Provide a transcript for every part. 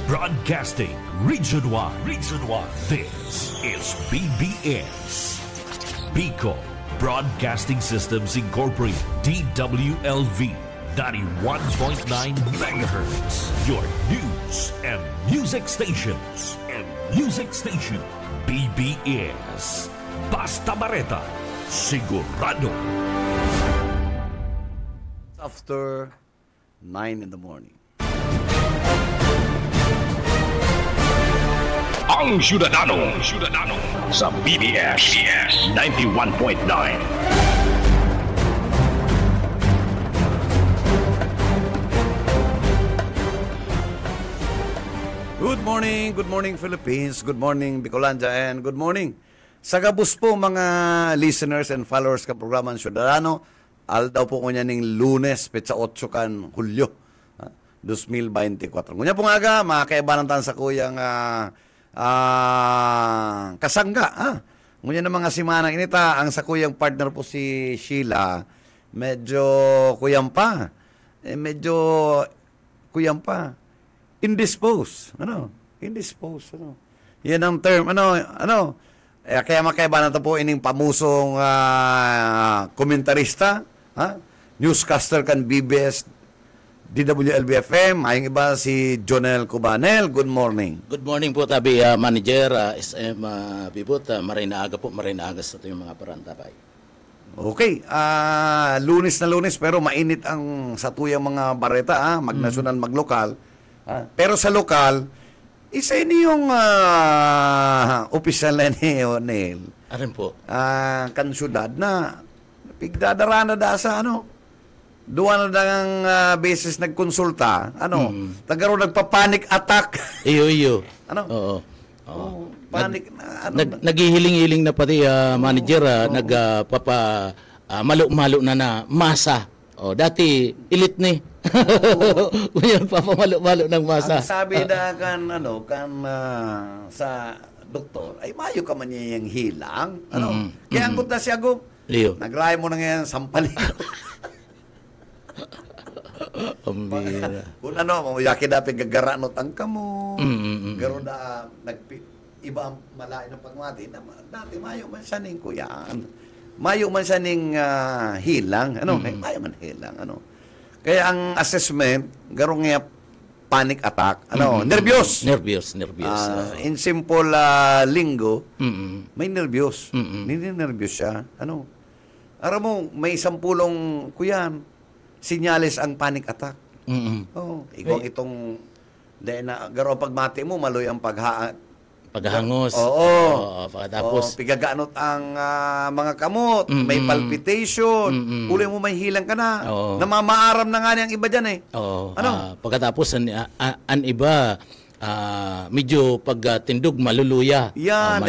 Broadcasting Region 1. Region 1. This is BBS. Bicol Broadcasting Systems Incorporated. DWLV. 91.9 MHz. Your news and music stations. BBS. Basta Bareta. Sigurado. After 9 in the morning. Ang Syudadano sa BBS 91.9. Good morning Philippines, good morning Bicolandia, and good morning sa gabus po mga listeners and followers ka programa ng Syudadano. Aldaw po ko niya ning Lunes, petsa 8 kan Hulyo 2024. Ngunya po nga aga, mga kaibanan tan sa kuyang kasangga. Ngunya na mga simanang inita, ang sa kuyang partner po si Sheila, medyo kuyang pa. Indisposed. Indisposed. Yan ang term. Kaya makaiba na ito po ining pamusong komentarista, newscaster kan BBS, DWLB-FM. Ayong iba si Jonel Cubanel. Good morning. Good morning po, tabi manager, SM Bibot. Marina aga sa ito yung mga parantapay. Okay, lunes na lunes pero mainit ang sa tuyang mga bareta, magnasyonal, maglokal. Pero sa lokal, isa ini yung opisyal na ni O'Neil. Arin po? Kan syudad na pigdadarana da sa duwa na ng beses nagkonsulta. Tagaroon nagpa-panic attack. Iyo. Oo. Panic na. Naghihiling-hiling na pati manager, malo-malo na masa. Dati elite ni. Kuya papamalo-malo ng masa. Ang sabi na sa doktor, ay mayo ka man niya yung hilang. Kaya ang na siya go. Leo. Naglay mo na ngayon sampalin. Pambira. Kung yakin na pigagaranot ang kamo. Garo na iba ang malain ng pagmati. Dati mayo man siya ning kuyaan. Mayo man siya ning hilang. Mayo man hilang. Kaya ang assessment, garong nga panic attack. Nervyos. In simple linggo, may nervyos. Hindi nervyos siya. Aram mo, may 10 kuyan, sinyales ang panic attack. Igwang itong, garong pagmati mo, maloy ang paghangos. Pagkatapos pigagaanot ang mga kamot, may palpitation, uli mo may hilang ka na. Namamaaram na nga niyang iba dyan pagkatapos an iba medyo pagtindog maluluya. Yan,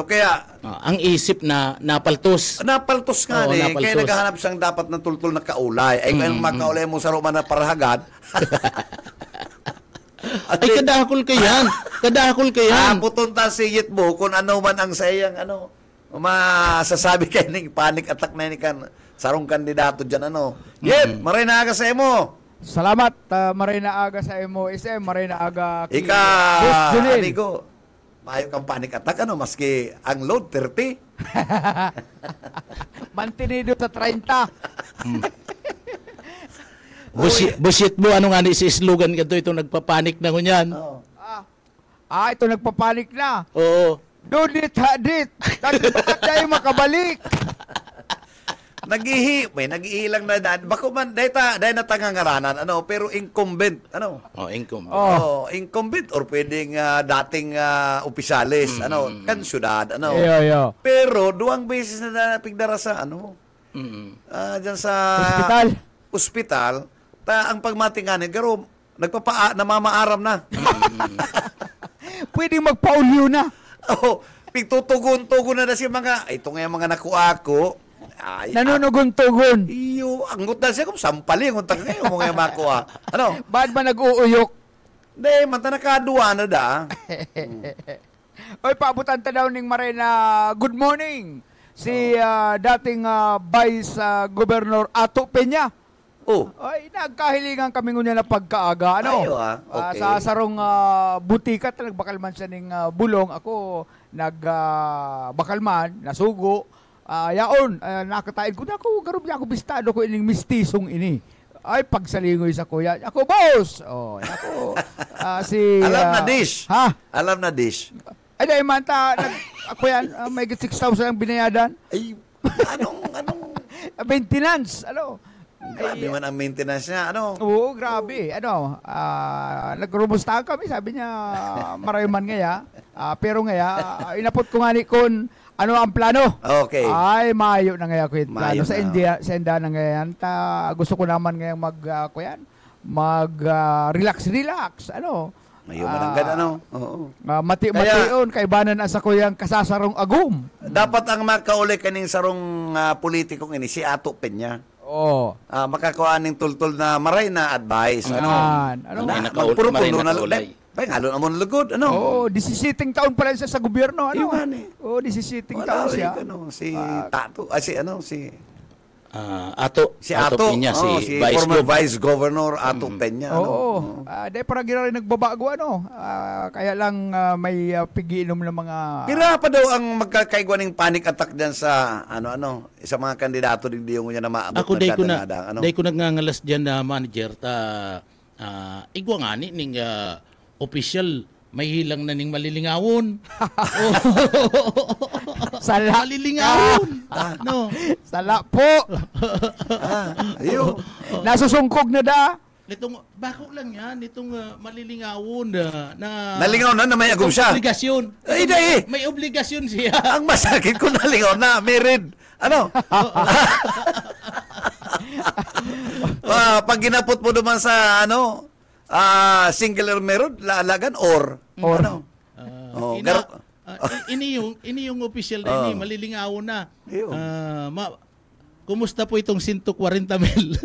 kaya ang isip na napaltos. Napaltos nga kaya naghahanap siyang dapat na tultul na kaulay. Ay kung makaulay mo sa Roma na parahagad. Ay kadakol ka yan. Putunta siyit mo kung ano man ang sayang masasabi kayo ng panic attack na ni kan sarong kandidato dyan maray na aga sa imo. Salamat maray na aga sa imo. SM maray na aga amigo. Mayo kang panic attack maski ang load 30. Mantinido sa 30. Busit mo, ano nga si slogan ka ito nagpapanik na kunyan. Ito nagpapanik na. Oo. Dudit, hadit. Bakit tayo makabalik? Nag-ihilang na dahil. Bako man, dahil natangangaranan, pero incumbent, incumbent. Incumbent or pwedeng dating opisyalis, kan syudad, Pero, 2 beses na napigdara sa, dyan sa ospital, ang pagmatinganin, garo, namamaaram na. Pwede magpaulyo na. Pigtutugon-tugon na si mga, ito nga yung mga nakuha ko. Nanunugon-tugon. Iyo, ang gutan siya kung sampali, ang gutan ngayon mo nga yung makuha. Ba't ba nag-uuyok? Hindi, mata nakaduwa na da. Oy, paabutan ta daw ning Marina. Good morning. Si dating Vice Governor Ato Peña. Oh. Ay, nagkahilingan kami ngunya na pagkaaga, ano? Ayo, okay. Sa sarong butika, nagbakal man siya ng bulong. Ako, nagbakal man, nasugo. Yaon, nakatain ko na ako, garub niya ako bistado ko ining mistisong ini. Ay, pagsalingoy sa kuya. Ako, boss! Oh, ako, si... Alam na dish. Ha? Alam na dish. Ay, dahil man, ako yan, may 6,000 ang binayadan. Ay, anong... Maintenance, ano? Grabe man ang maintenance niya, ano? Oo, grabe. Ano, nagrumustahan kami, sabi niya, marami man ngaya. Pero ngaya, inapot ko nga ni kun, ano ang plano? Okay. Ay, mayo na ngaya ko yung plano. Mayo Sa na. India, sa India na ngayon. Gusto ko naman ngayang relax. Ano? Mayo man ang ganda, ano? Oo. Mati-mation, kaibanan asa ko yung kasasarong agum. Dapat ang makauli kaning sarong politikong ini, si Ato Peña. Oo. Makakuha ng tultol na maray na advice. Ano? Ano? May Magpuro maray puno na nakaulay. ngalo namon lugod, ano? Oo, 17 taon pa lang siya sa gobyerno, ano? Yung ano eh. Oo, 17 Wala, taon siya. si Tato, si Ato Peña, si Vice former Governor. Vice Governor Ato Peña. Oo. Dahil parang rin nagbabago, ano? Kaya lang may pigiinom ng mga... Pira pa daw ang magkakaigwa ng panic attack diyan sa sa mga kandidato din yung niya na maabot Ako na day ko nagngangalas diyan na manager igwa nga ni ning official may hilang na ning malilingawon. Sala. Malilingawon. No. Sala po. Ayo. Nasusungkog na da. Nitong bako lang yan, nitong malilingawon na Nalingaw na may agum siya. Obligasyon. Ay, dai. May obligasyon siya. Ang masakit ko nalingaw na, married. Ano? Pag ginapot mo naman sa singular meron, laalagan or. Ano? Ini yung official na ini, malilingawon na. Iyo. Kumusta po itong 140 mil?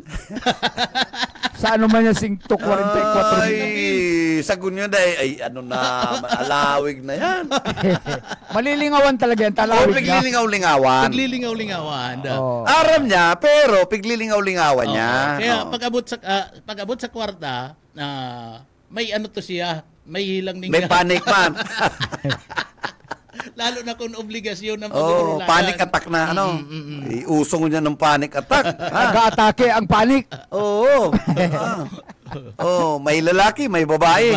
Sa ano man yung 144 Ay, sagun nyo dahil, alawig na yan. Malilingawan talaga yan. O, Talawig na. piglilingaw-lingawan. Paglilingaw-lingawan. Aram niya, pero piglilingaw-lingawan niya. Kaya pag-abot sa kwarta, may ano to siya, may hilang ning May panic man. lalo na kung obligasyon ng Panic attack na, Iusong niya ng panic attack. Nag-atake ang panik. Oo. May lalaki, may babae.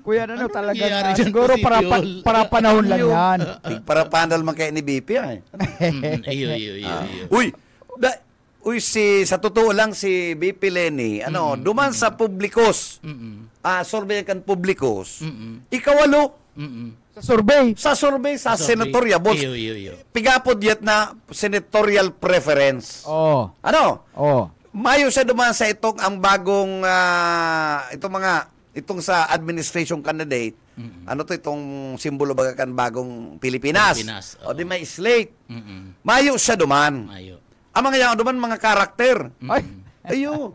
Kuya, talaga nangyayari na. dyan, Siguro Posipyol? para panahon lang yan. Para pandal man kay ni BP, ay. Iyo. Uy, sa totoo lang, si BP Lenny, duman sa publikos, survey kan publikos, ikawalo, Sa survey. sa senatorial votes, Iyo. pigapod yet na senatorial preference. Oo. Mayo siya duman sa itong ang bagong, itong sa administration candidate, itong simbolo baga kan bagong Pilipinas. O di may slate. Mayo siya duman. Ayo. Ang mga yan duman, mga karakter. Ay. Ayo.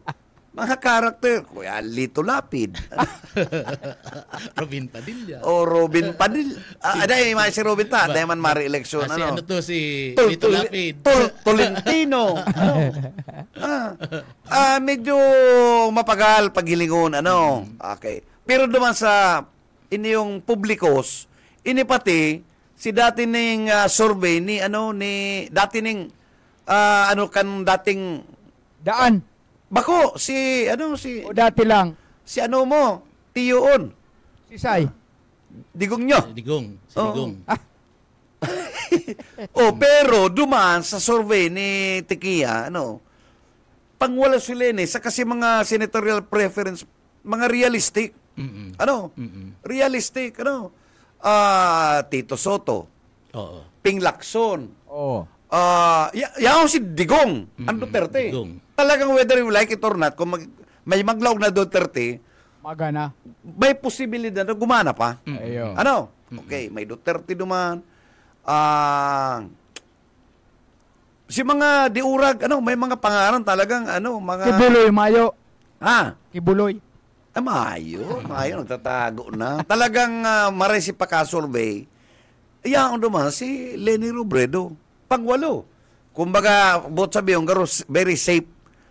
Mga karakter. Kuya Lito Lapid. Robin Padilla. O Robin Padilla. Aday, si Robin ta. Aday man mari-eleksyon. Si Lito Lapid. Tolentino. Medyo mapagal paghilingon. Okay. Pero duman sa inyong publikos, ini pati si dati ning survey ni dati ning dating Daan. bako O dati lang. si Tiyoon. Sisay. Digong nyo. Digong. Pero dumaan sa survey ni Tikia, pangwala sila sa kasi mga senatorial preference, mga realistic. Realistic, Tito Soto. Oo. Ping Lacson. Oo. Yaw si Digong, ang Duterte. Digong. Talagang whether you like it or not, kung may maglawag na Duterte, Magana. may posibilidad na gumana pa. Ayo. Okay, may Duterte duman. Si mga diurag, may mga pangalan talagang, mga... Kibuloy, Mayo. Kibuloy. Mayo, nagtatago na. Talagang maray si pagka-survey. Iyan duman si Lenny Robredo. Pangwalo. Kumbaga, both sabi yung garo, very safe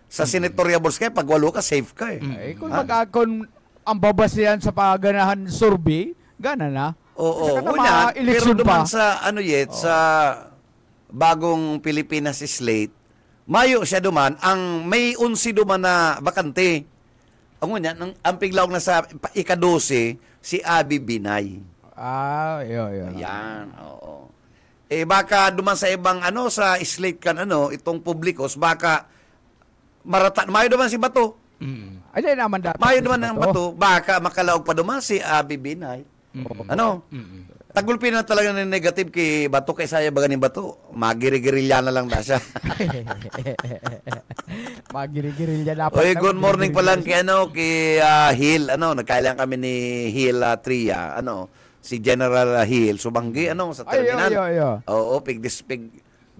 sa senatoriables kaya pag walo ka, safe ka eh. Ay, kung kung ang babasihan sa paganahan survey, gana na. Oo, Saka na una, pero election duman pa. sa sa bagong Pilipinas slate, mayo siya duman, ang may 11 duman na bakante. Ang unya, ang piglaw na sa ika-12, si Abby Binay. Yun. Yan, oo. Baka duman sa ibang sa slate kan itong publikos, baka mayo duman si Bato. Ay, naman dati. Mayo duman ng Bato, baka makalaog pa duman si Abby Binay. Tagulpin na talaga ng negative kay Bato kay saya baga ni Bato. Magiri-girilya na lang na siya. Magiri-girilya dapat. Oy, good morning pa lang kay kay Hill, nagkailan kami ni Hill Tria, si General Hill Subanggi sa terminal. Oo,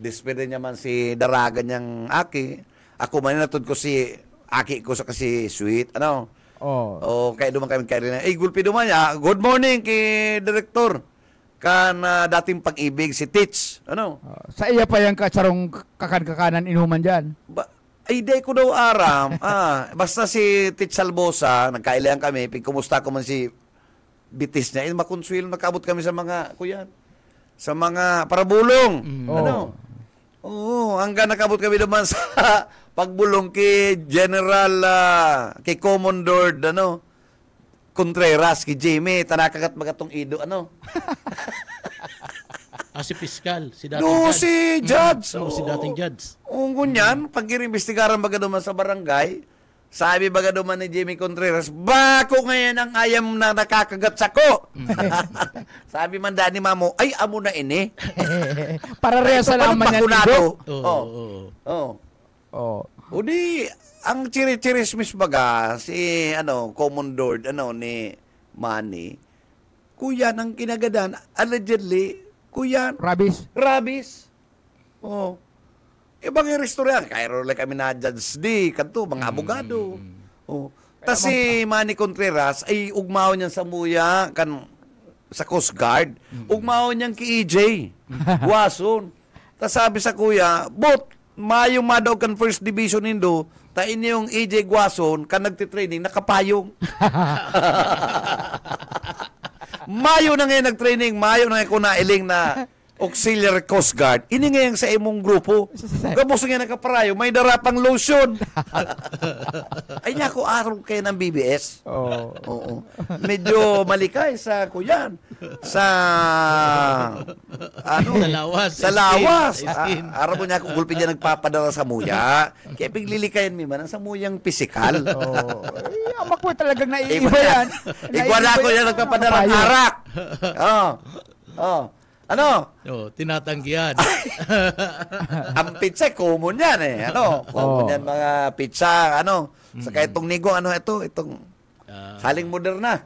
dispede niya man si Daraga niyang aki. Ako man natud ko si aki ko sa kasi sweet, kaya duman kami kay Rina. Gulpi duman niya. Good morning kay Director. Dating pag-ibig si Tits. Sa iya pa yung katsarong kakan-kakanan inuman dyan. Di ko daw aram. Basta si Tits Salbosa, nagkailangan kami, kumusta ko man si Bitis niya. Makonsuelo, nakabot kami sa mga, sa mga parabulong. Oo, hanggang nakabot kami naman sa pagbulong kay General, kay Commodore, Contreras, kay Jimmy, tanakagat magatong ido, Si Piskal, si dating judge. Si Judge. Si dating judge. Ngunyan, pag iimbestigaran baga duman sa barangay, sabi baga duman ni Jimmy Contreras, bako ngayon ang ayam na nakakagat sako. Sabi man ni Mamo, ay amo na ini. Para reya sa laman yan ido. O di, ang chiri-chirismis baga, si, Commodore, ni Manny, kuya ng kinagadan, allegedly, kuya, Rabis. Ibang restaurant, kaya rin kami na judge di, kanto, mga abogado. Tas si Manny Contreras, ay ugmaw niyan sa muya, sa Coast Guard, ugmaw niyan ki EJ, Guason. Tas sabi sa kuya, mayong madaw kan first division nindo, tain yung EJ Guason, nagtitraining, nakapayong. Mayo na ngayon nagtraining, mayo na ngayon nailing na auxiliary Coast Guard. Ini ngayon sa imong grupo. Gabos nga nakaparayo, may darapang lotion. Ay niya ko araw kayo ng BBS. Oo. Medyo malikay sa kuyan. Sa sa lawas. Araw mo niya kung gulpin niya nagpapadala sa muya. Kaya piglilikayan mi man sa muyang pisikal. Amak ko talagang naiiba yan. Igwala ko yan nagpapadala ng arak. Tinatanggihan. Ang pizza, common yan eh. Common yan mga pizza, Saka itong nigo, itong saling moderna.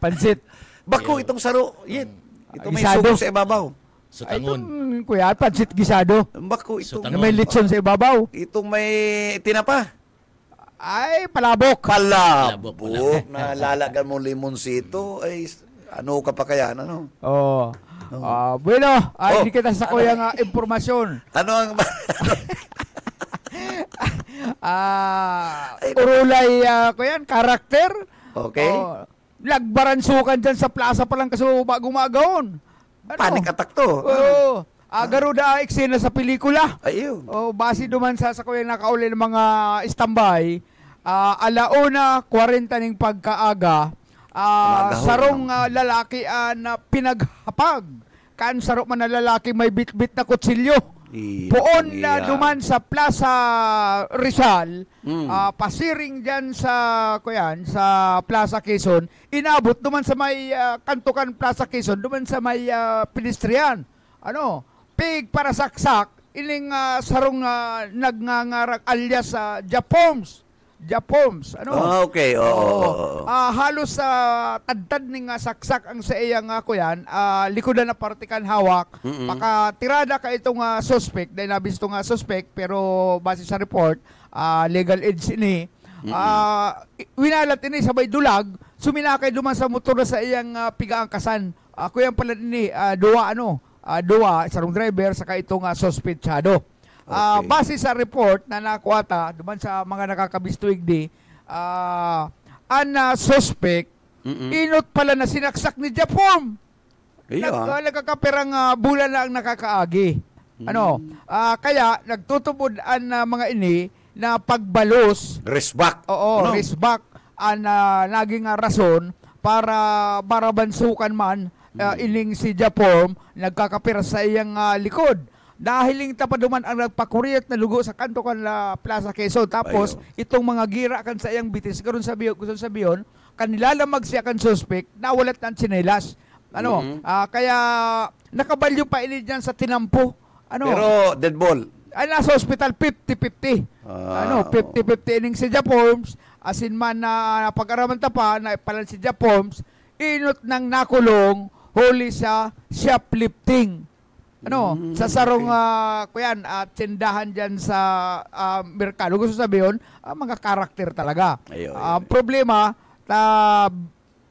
Pansit. Bako, itong saro. Itong may Gisado. sugo sa ibabaw. Sutangon. Kuya, pansit gisado. Bako, itong, Na may litson sa ibabaw. itong may tinapa. Ay, palabok. Palabok. Nalalagan mo limonsito. Ay, ano ka pa kaya? Bueno, hindi kita sa kuyang impormasyon. Ano ang... Urulay, kuyan, karakter. Okay. Lagbaransukan dyan sa plaza pa lang kasi gumagaon. Panic attack to. Garuda eksena sa pelikula. Ayun. Base duman sa kuyang nakauli ng mga istambay, alauna, 40 ng pagkaaga, sarong lalaki na pinaghapag. Kan sarong man na lalaki may bit-bit na kutsilyo. Poon na duman sa Plaza Rizal, pasiring dyan sa Plaza Quezon, inabot duman sa may kantukan Plaza Quezon, duman sa may pedestrian. Pig para saksak, ining sarong nagngangarak alias Japoms. Okay. Halos tadtad ning saksak ang sa iyang likodan na partikan hawak. Paka tirada ka itong suspect, dahil nabis itong suspect, pero base sa report, legal age ini. Winalat ini sabay dulag, suminakay duman sa motor na sa iyang pigaangkasan. Ako yan pala ini, duwa duwa, isang driver, saka itong sospechado. Okay. Base sa report na nakuha duman sa mga nakakabistuig di, ang suspect, inot pala na sinaksak ni Japon. Nagkakaperang bulan lang nakakaagi. Kaya nagtutubod ang mga ini na pagbalos. Resback. Oo, resback ang naging rason para barabansukan man ining si Japon nagkakapira sa iyang likod. Dahil tapaduman ang nagpakuriyat na lugo sa kanto kan la Plaza Quezon. Tapos, itong mga gira kan sa iyang bitis, karon sabiyon, kanilalamag siya kan suspect, nawalat ng tsinelas. Kaya, nakabalyo pa ini dyan sa tinampo. Pero, dead ball. Ay, nasa hospital, 50-50. 50-50 ining si Japoms, asin man na pag-araman pa, na ipalan si Japoms, inot ng nakulong, huli sa shoplifting. Sa sarong tindahan dyan sa merkado. Gusto sabihin, mga karakter talaga. Problema,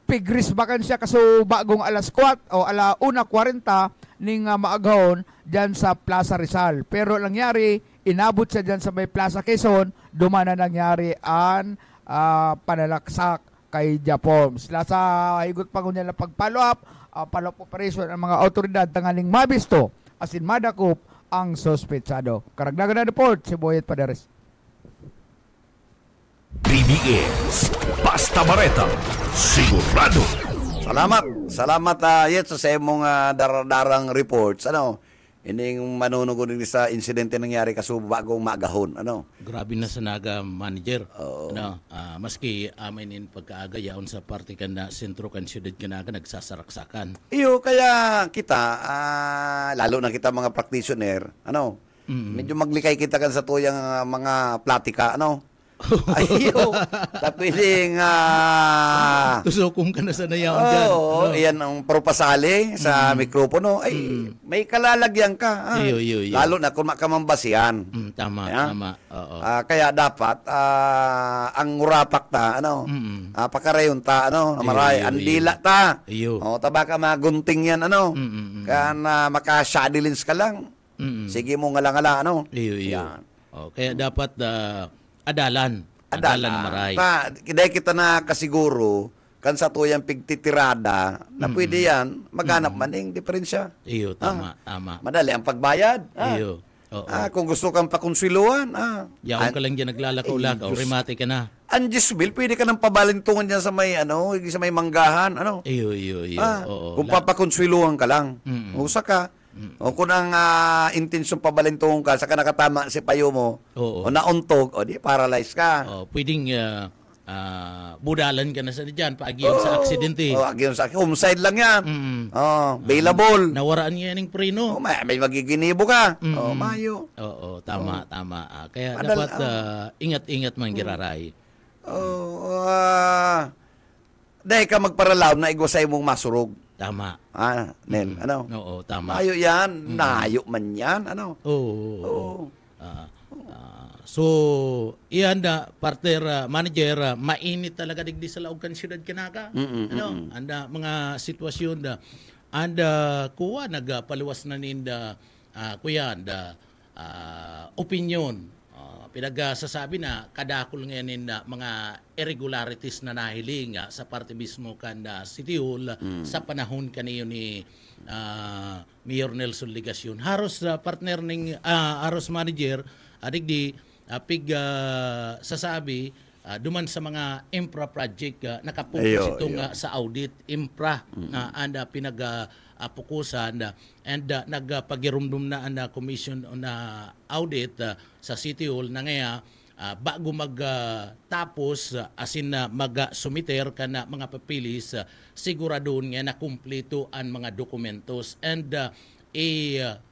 pigris bakan siya kaso bagong alas 4 o ala 1:40 ning maagahon dyan sa Plaza Rizal. Pero nangyari, inabot siya dyan sa may Plaza Quezon, dumana nangyari ang panalaksak kay Japon. Sila sa higot pa niya na pag-follow up, follow-up operation ang mga autoridad tangaling mabisto asin madakop ang sospechado. Karagdagan na report si Boyet Paderes. BBS Basta Bareta, sigurado. Salamat Yetso sa imong darang reports. Ining manunugod sa insidente nangyari kaso bagong magahon. Grabe na sa naga manager. Maski amin pagkaaga yaon sa parte kan na sentro kan siyudad kanaga nagsasaraksakan. Kaya kita lalo na kita mga practitioner, medyo maglikay kita kan sa tuyang mga platika, tapiling tusokong ka na sa nayaw dyan. Iyan ang propasali sa mikropono. May kalalagyan ka. Lalo na kung makamambasihan. Tama. Kaya dapat ang urapak ta, pakarayon ta, maray, andila ta. Tabaka magunting yan, kaya makasyadilins ka lang. Sige mo ngala-ngala, Kaya dapat adalan na maray. Dahil kita na kasiguro kan sa tuyang pigtitirada na pwede yan, maghanap maning diferensya. Tama. Madali ang pagbayad. Kung gusto kang pakonsiluan. Yaon ka lang dyan naglalakaw-lakaw, remate ka na. Anjis Bill, pwede ka nang pabalintungan dyan sa may, sa may manggahan. Kung papakonsiluan ka lang. Usa ka. O kung ang intensyon pabalintong ka, saka nakatama si payo mo, o nauntog, o di paralyze ka. Pwedeng budalan ka na sa dyan, paagyon sa aksidente. Agyon sa homicide lang yan. Available. Nawaraan niya yung preno. May magiginibo ka. Mayo. Tama. Kaya dapat ingat-ingat man giraray. Dahil ka magparalaw na igwasay mong masurog. Tama. Nel, Oo, tama. Mayo yan, nayo man yan, So, iyan na, partner, manager, mainit talaga digdi sa laog kan siyudad kanaka. Anda, mga sitwasyon da, anda, kuha, nagpaluwas na ninda, kuya, anda, opinion, pinagsasabi na kadakol ngayon na mga irregularities na nahiling sa parte mismo kanda City Hall sa panahon kaniyo ni Mayor Nelson Ligacion. Haros partner ning haros manager adigdi sasabi duman sa mga infra project nakapokus itong sa audit infra anda pukusan and nagpagirumdum na ang commission na audit sa City Hall na ngaya bago magtapos asin na mag-sumiter ka na mga papilis siguradon nga na kumpleto ang mga dokumentos and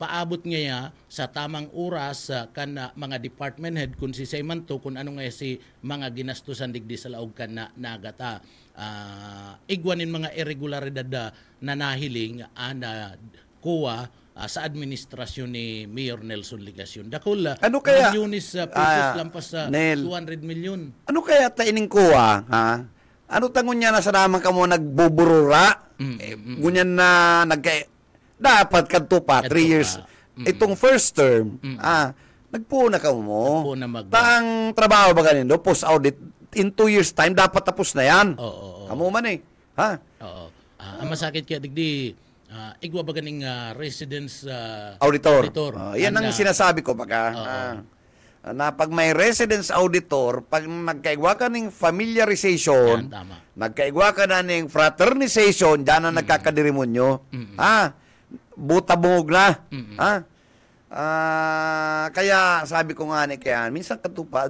paabot ngayon sa tamang oras kan mga department head kung si Saymanto kung ano nga si mga ginastusan digdi sa laog kan na nagata igwanin mga irregularidad na nahiling kuha sa administrasyon ni Mayor Nelson Ligacion. Dakol, ano kaya milyones pesos lampas sa 200 milyon. Ano kaya taining kuha, ha? Ano tangon niya na sa naman ka mo nagbuburura? Ngunyan na dapat kadto pa, 3 Kadto years. pa. Itong first term, nagpuna ka mo. Nagpuna Tang trabaho ba ganito, post-audit, in 2 years time, dapat tapos na yan. Oo. Amo man eh. Ha? Oo. Ang masakit kaya digdi, igwa ba ganing residence Auditor. Yan ang Anda- sinasabi ko baka. Na pag may residence auditor, pag nagkaigwa ka ng familiarization, Yan, tama. nagkaigwa ka na ng fraternization, dyan na nagkakadirimonyo. Buta bungog na. Kaya sabi ko nga ni Kian, minsan katupa,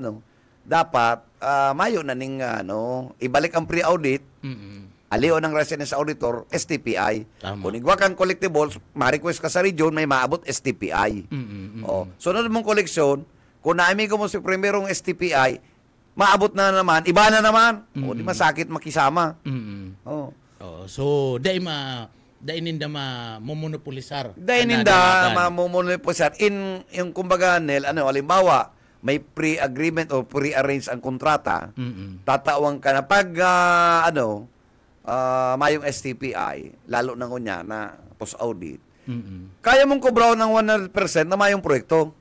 dapat mayo na ning ibalik ang pre-audit, aliw ng residence auditor, STPI. Tama. Kung igwa kang collectibles, ma-request ka sa region, may maabot STPI. Sunod mong koleksyon, kung naamig mo si primerong STPI, maabot na naman, iba na naman. O di masakit makisama. So, dahil ninda mamonopolisar. Dahil ninda mamomonopolisar. Yung kumbaga, Nel, halimbawa, may pre-agreement o pre-arrange ang kontrata, tatawang ka na pag, mayong STPI, lalo na kunya na post-audit, kaya mong kubraw ng 100% na mayong proyekto.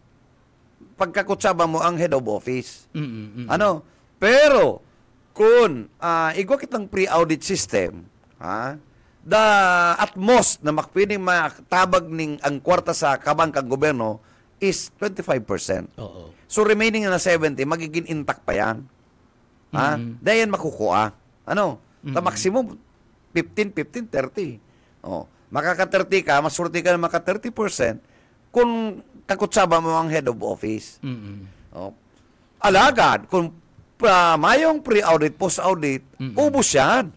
Pagkakutsaba mo ang head of office. Pero, kung igwa kitang pre-audit system, the at most na makpining matabag ning ang kwarta sa kabangkang gobyerno is 25%. Oo. So remaining na 70, magiging intact pa yan. Dayan makukuha. The maximum 15, 30. Makaka-30 ka, masurti ka na maka-30% kung kakutsaba mo ang head of office. Alagad, kung mayong pre-audit, post-audit, ubos yan.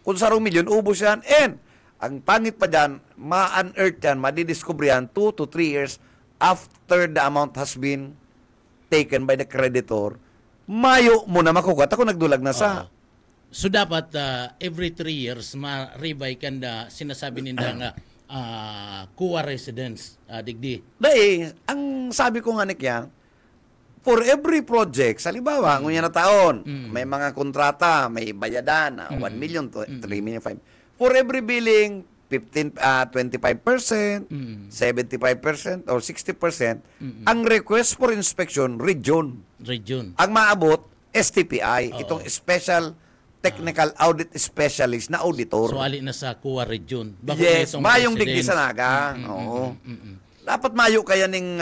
Kung 1 milyon, ubos yan. And, ang pangit pa dyan, ma-unearth yan, madidiscover yan 2 to 3 years after the amount has been taken by the creditor. Mayo mo na makukuha. Ako nagdulag na sa... So dapat every 3 years ma-revise kan sinasabi ninda nga kuha residence digdi. Dahil, ang sabi ko nga niya, for every project, halimbawa, ngunya na taon, may mga kontrata, may bayadan, 1 million to 3 million, 5. For every billing, 25%, 75%, or 60%, ang request for inspection, region. Ang maabot, STPI, itong Special Technical Audit Specialist na auditor. So ali na sa kuha region. Yes, mayong digdi sa naga. Oo. Dapat mayo kaya ning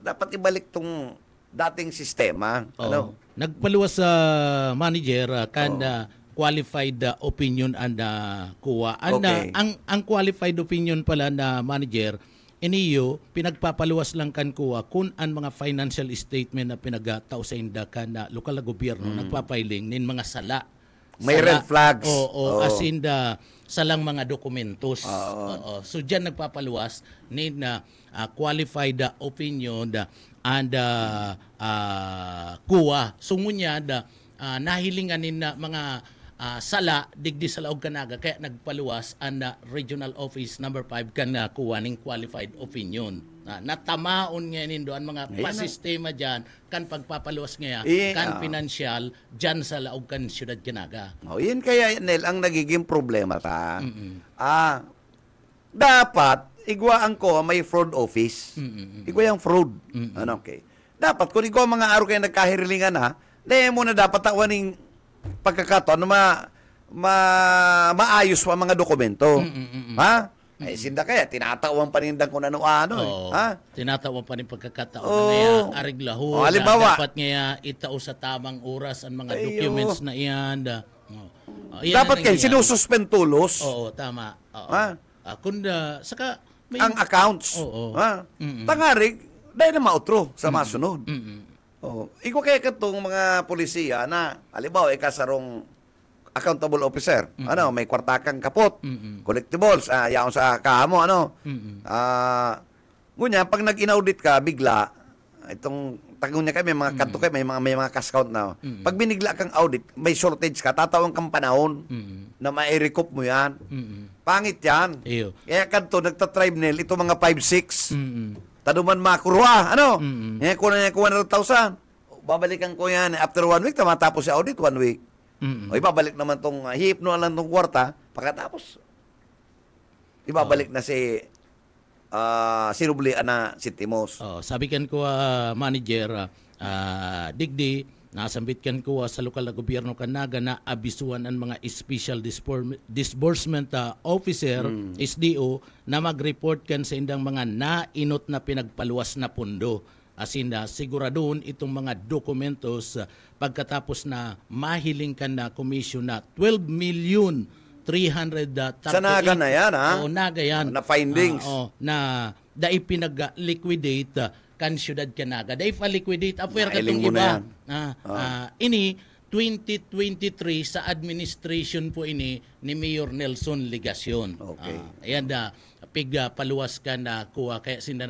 dapat ibalik tong dating sistema. Nagpaluwas sa manager kanda qualified opinion and kuha. Okay. Ang qualified opinion pala na manager iniyo pinagpapaluwas lang kan kuha kung ang mga financial statement na pinagataw sa inda kan na lokal na gobyerno nagpapailing nin mga sala. May red flags. As in salang mga dokumentos. So diyan nagpapaluwas nin qualified opinion and kuha. So ngunya nahilingan nin mga sala digdi sa laog kanaga kaya nagpaluwas ang regional office number 5 kan kuha ning qualified opinion. Natamaon nga nindo ang mga pasistema dyan kan pagpapaluwas nga kan financial dyan sa laog kan siyudad kanaga. Yun kaya, Nel, ang nagiging problema ta. Dapat igwa ang ko may fraud office. Igwa yung fraud. Okay. Dapat kung igwa mga araw kayo nagkahirilingan na, mo na dapat tawaning pagkakataon na maayos pa mga dokumento. Sinda kaya, tinatawang panindang kung ano-ano. Tinatawang pa rin pagkakataon na ngaya ariglahu. Dapat ngaya itao sa tamang oras ang mga documents na iyan. Dapat kayo, sinususpend tulos. Oo, tama. Kunda, saka may... ang accounts. Tangarig, dahil na mautro sa masunod. Iko kaya katong mga polisiya na, halimbawa, ikasarong accountable officer, may kwartakang kapot, collectibles, yaon sa kamo, ngunya, pag nag-inaudit ka, bigla, itong, tagunya kayo, may mga kanto kayo, may mga cash count na, pag binigla kang audit, may shortage ka, tatawang kang panahon, na ma-recoup mo yan. Pangit yan. Kaya kanto, nagta-tribunal, ito mga 5-6, taduman makuruha, Kaya kuha na 100,000. Babalikan ko yan after 1 week, matapos si audit 1 week. O ibabalik naman tong hipno lang tong kwarta, pagkatapos ibabalik na si sinublian na si Timos. Sabikan ko manager Digdi, nasambitkan ko sa lokal na gobyerno kanaga na abisuan ang mga special disbursement officer SDO na mag-report kan sa indang mga nainot na pinagpaluwas na pundo. Asin na siguradon itong mga dokumentos pagkatapos na mahiling kan na komisyon na 12,338,000. Sa naga na yan, ha? Naga yan. Na findings. Na dai pinag-liquidate kan syudad Canaga. Dai pa-liquidate affair Nailing katong mo iba. na Ini 2023 sa administration po ini ni Mayor Nelson Ligacion. Okay. Ayan paluwas ka na kuha kaya sinda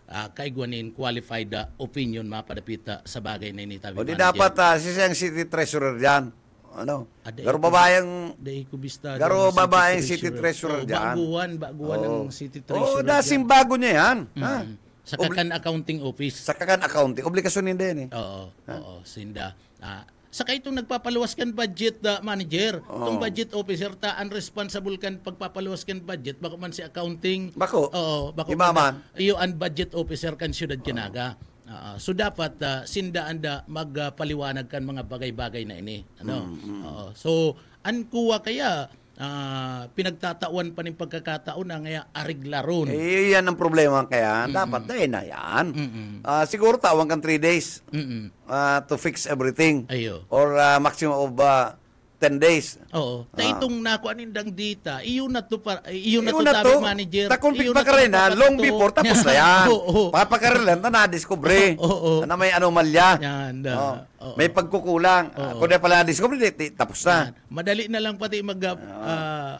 kaigwanin qualified opinion mapadapita sa bagay na ini tabi. O di dapat siyang city treasurer diyan. Ano? Garo babayang city treasurer diyan. Baguhan ng city treasurer. Dasing bago niya yan. Sa Kakan Accounting Office. Sa Kakan Accounting. Obligasyon din Oo, sinda. Saka itong nagpapaluwas kan budget manager. Itong budget officer ang responsible kan pagpapaluwas kan budget. Bako man si accounting. Bako? Bako Imaman? Iyo ang budget officer kan syudad Canaga. So dapat sinda anda magpaliwanag kan mga bagay-bagay na ini. So kuwa kaya pinagtatawan pa ng pagkakataon na ngaya ariglaron. Yan ang problema kaya. Dapat dahil na yan. Siguro tawag kang 3 days to fix everything. Ayo. Or maximum of 10 days. Oo. Itong nakuha nindang dita, iyon na to manager. Takumpit pa ka rin long before, tapos na yan. Papakaroon na na-discover. Na may anomalya. May pagkukulang. Kung na pala na-discover, tapos na. Madali na lang pati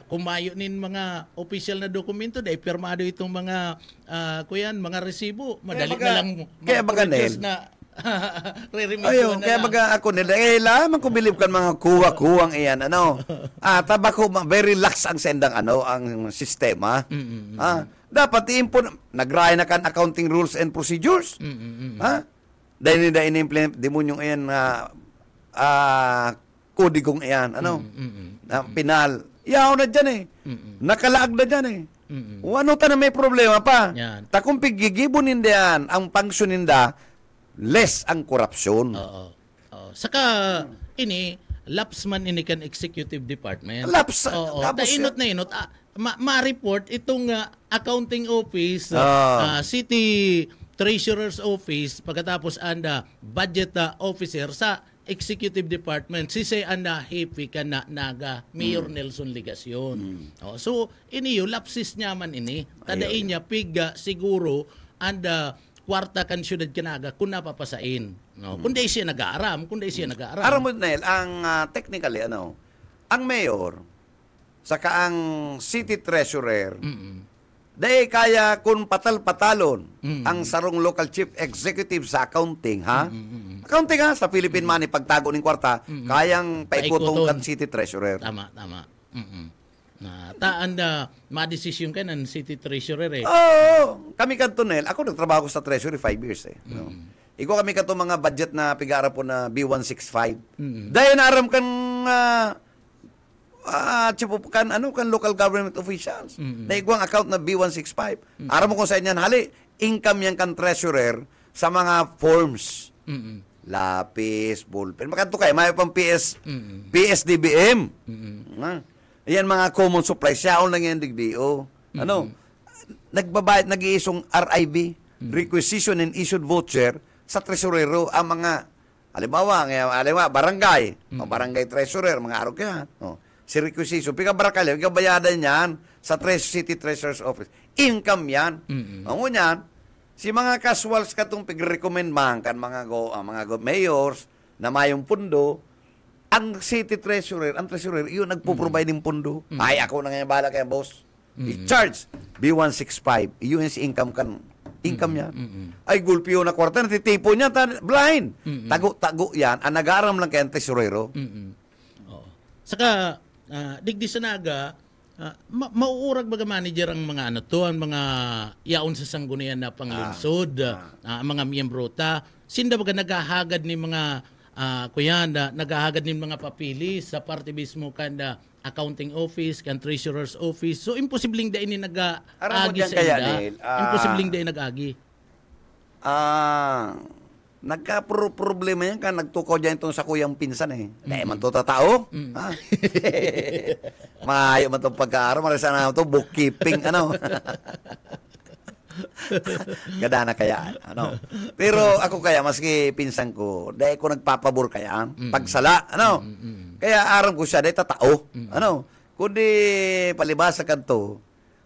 kumayo nin mga official na dokumento dahil pirmado itong mga mga resibo. Madali na lang mag-produce na Ayun, kaya baga ako nila, lamang kubilib kan mga kuwa-kuwang iyan, tabako, very lax ang sendang, ang sistema. Dapat nag-raya na kan accounting rules and procedures. Dahil nila in-implement, demunyong iyan, kodigong iyan, na pinal. Yaw na dyan nakalaag na dyan Ano ta na may problema pa? Takong pigigibon nindiyan, ang pangsyon ninda, less ang korupsyon. Saka ini laps man ini kan executive department. Laps. Inot na inot ma-report itong accounting office, city treasurer's office pagkatapos anda budget officer sa executive department si anda happy ka na naga Mayor Nelson Ligacion. So ini yo lapsis niya man ini tadain niya piga siguro anda kwarta kan syudad Canaga kung napapasain. Kundi siya nag-aaram. Aram mo, Nel, ang technically, ang mayor, saka ang city treasurer, dahil kaya kung patal-patalon ang sarong local chief executive sa accounting, Accounting, sa Philippine Money, pagtago ng kwarta, kayang paikutong kan city treasurer. Tama. Ma-desisyon ka ng city treasurer Kami kanto, Nel, ako nagtrabaho sa treasury 5 years Iko kami kanto mga budget na pigara po na B165. Dahil naaram kan kan local government officials. Na iguang account na B165. Aram mo kung sa inyan, income yan kan treasurer sa mga forms. Lapis, ballpen. Makanto kayo, may pang PSDBM. Ayan mga common supplies. Siyaon lang yan digdio. Nagbabayad, nag-iisong RIB, requisition and issued voucher sa tresurero ang mga, halimbawa, barangay, barangay treasurer, mga araw kaya. Si requisition, pika-barakal, pika-bayadan yan sa city treasurer's office. Income yan. Ang unyan, si mga casuals katong pig-recommend man, kan mga mayors, na mayong pundo, ang city treasurer, yun nagpo-provide ng pundo. Ay, ako na ngayon bala kaya, boss. I-charge B165. Yun yung si income yan. Ay, gulpiyo na kwarta, natitipo niya, blind. Tago yan. Ang nag-aaram lang kaya ang tesorero. Saka, digdi sa naga, mauurag baga manager ang mga ang mga yaon sa sanggunian na panglinsod, mga miyembro ta. Sinda baga naghahagad ni mga kuya nagahagad nin mga papili sa parte mismo kanda accounting office, kan treasurer's office. So imposibleng da ini nag-agi sa kaya, ida. Neil, Imposibleng da ini nag-agi. Nagka-problema yan ka, nagtukaw dyan itong sa kuyang pinsan eh. Dahil man to tatao. Ha? Mayo man itong pagkaaro, marasa na ito, bookkeeping, ano. Gada na kaya, ano. Pero ako kaya, maski pinsan ko, dahil ko nagpapabor kaya, pagsala, ano. Kaya aram ko siya, dahil tatao, ano. Kundi palibasa ka to,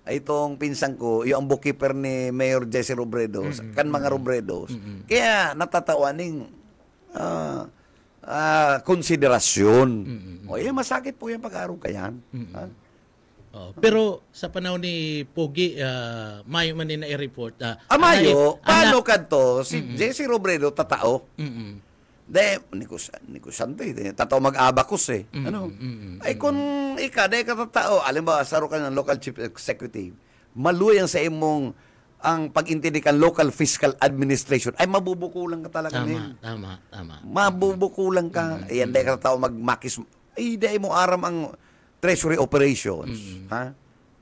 itong pinsan ko, yung bookkeeper ni Mayor Jesse Robredo, kan mga Robredos. Kaya natatawaning konsiderasyon. O, masakit po yung pag-aaral kayan. Pero sa panahon ni Pogi, mayo man ni na-report. Mayo, paano ka to? Si Jesse Robredo, tatao. De, nikusante, tatao mag-abacus eh. Ano? Ay kung dahil ka tatao, alam ba, saro ka ng local chief executive, maluyang sa imong ang pag-intindi kan local fiscal administration, ay mabubukulang ka talaga nil. Tama. Mabubukulang ka. Ayan, dahil ka tatao magmakis, ay dahil mo aram ang treasury operations. Ha?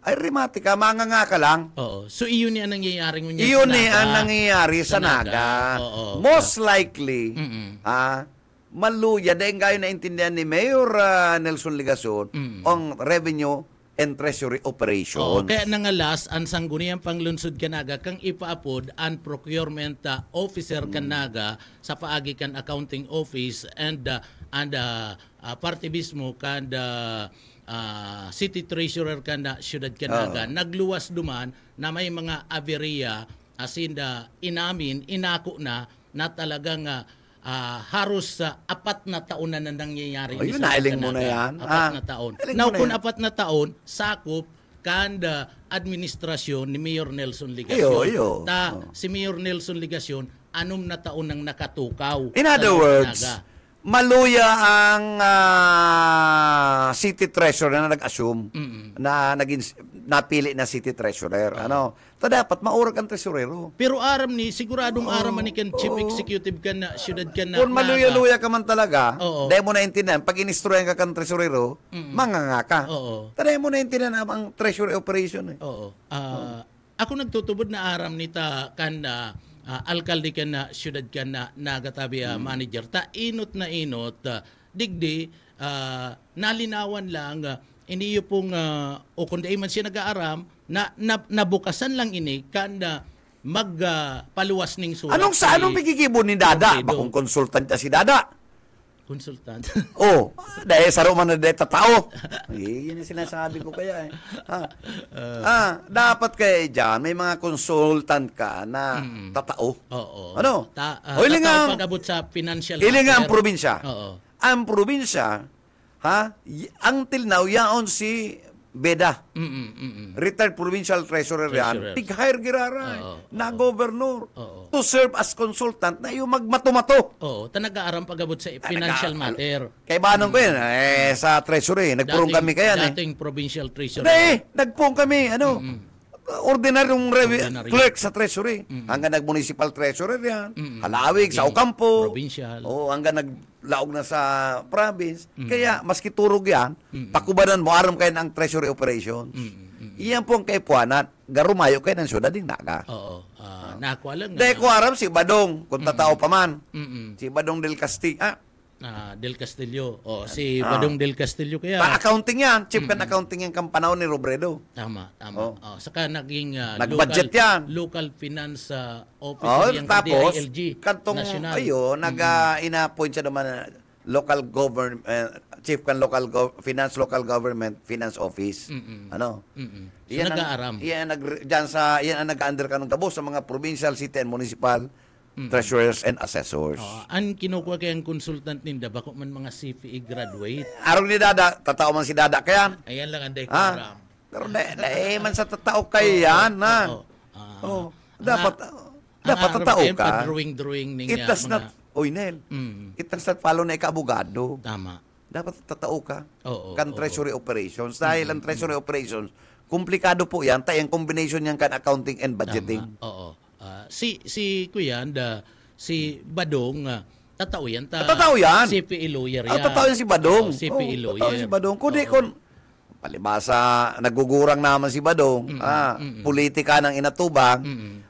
Ay, rimati ka, manganga ka lang. Oo. So, iyon ni ang nangyayari ngunyan iyon ni ang nangyayari sa Naga. Most likely, maluya, dahil ngayon naintindihan ni Mayor Nelson Ligason ang revenue and treasury operations. Kaya nangalas, ang sangguniang panglunsod kanaga, kang ipaapod ang procurement officer kanaga sa paagi kan accounting office and parte mismo kan city treasurer kana siyudad kanaga nagluwas duman na may mga aberya asinda inako na talagang haros 4 na taon na nangyayari. Yun, nailing mo na yan. 4 na taon. Now, kung 4 na taon, sakop kanda administrasyon ni Mayor Nelson Ligason. Si Mayor Nelson Ligason, 6 na taon nang nakatukaw. In other words, maluya ang city treasurer na nag-assume na naging napili na city treasurer. Ano? Dapat maurag ang tresurero. Pero aram ni, siguradong aram ni kan chief executive ka na, syudad ka na. Kung maluya-luya ka man talaga, dahil mo naintindihan, pag inistroyan ka kan tresurero, manganga ka. Dahil mo naintindihan ang treasury operation. Ako nagtutubod na aram nita kan alkalde ka na, syudad ka na, nagatabi manager. Inot na inot, digdi, nalinawan lang, iniyo pong, o kung di man siya nag-aaram, nabukasan lang ini, kanda magpaluwas ning sulat. Anong pikikibo ni Dada? Bakong konsultant niya si Dada. Konsultant? Dahil saro man na dahil tatao. Yan yung sinasabi ko kaya eh. Dapat kaya dyan, may mga konsultant ka na tatao. Ano? Tatao pag-abot sa financial matter. Ilinga ang probinsya. Ang probinsya, until now, yaon si Beda. Retired provincial treasurer yan. Tig-hire girara na governor to serve as consultant na yung magmato-mato. Nag-aaram pag-abot sa financial matter. Kaya banong ko yun, sa treasury, nagpurong kami kaya. Dating provincial treasurer. Nagpurong kami, ordinaryong clerk sa treasury. Hanggang nag-municipal treasurer yan. Halawig, sa Ocampo. Provincial. Hanggang naglaog na sa province. Kaya, maski turog yan, pakubanan mo, aram kayo ng treasury operations. Iyan po ang kaipuanan. Garumayo kayo ng syudad din Naga. Nakuha lang. Dahil ko aram si Badong, kung tatao pa man. Si Badong del Castillo. Del Castillo. Si Badong del Castillo kaya. Pa-accounting yan. Chief kan accounting yan kang panahon ni Robredo. Tama. Saka naging nag-budget yan. Local finance officer yung tapos, DILG kantong, national. ina-appoint siya naman local government, chief kan local government finance office. So nag-aaram. Yan ang nag-under ka ng tabos sa mga provincial, city, and municipal treasurers and assessors. Ang kinukuha kayang consultant ninda, bako man mga CPE graduate. Arong ni Dada, tatao man si Dada kayan. Ayan lang ang dekoram. Pero man sa tatao kayo yan. Dapat tatao ka. Drawing It does not, Nel, it does not follow na ika-abogado. Tama. Dapat tatao ka. Kan treasury operations. Dahil ang treasury operations, komplikado po yan. Tayang combination yan kan accounting and budgeting. Si Kuya, si Badong, Tatao yan. Tatao yan. CPA lawyer yan. Tatao yan si Badong. CPA lawyer. Tatao si Badong. Kundi kung palibasa, nagugurang naman si Badong, politika ng inatubang,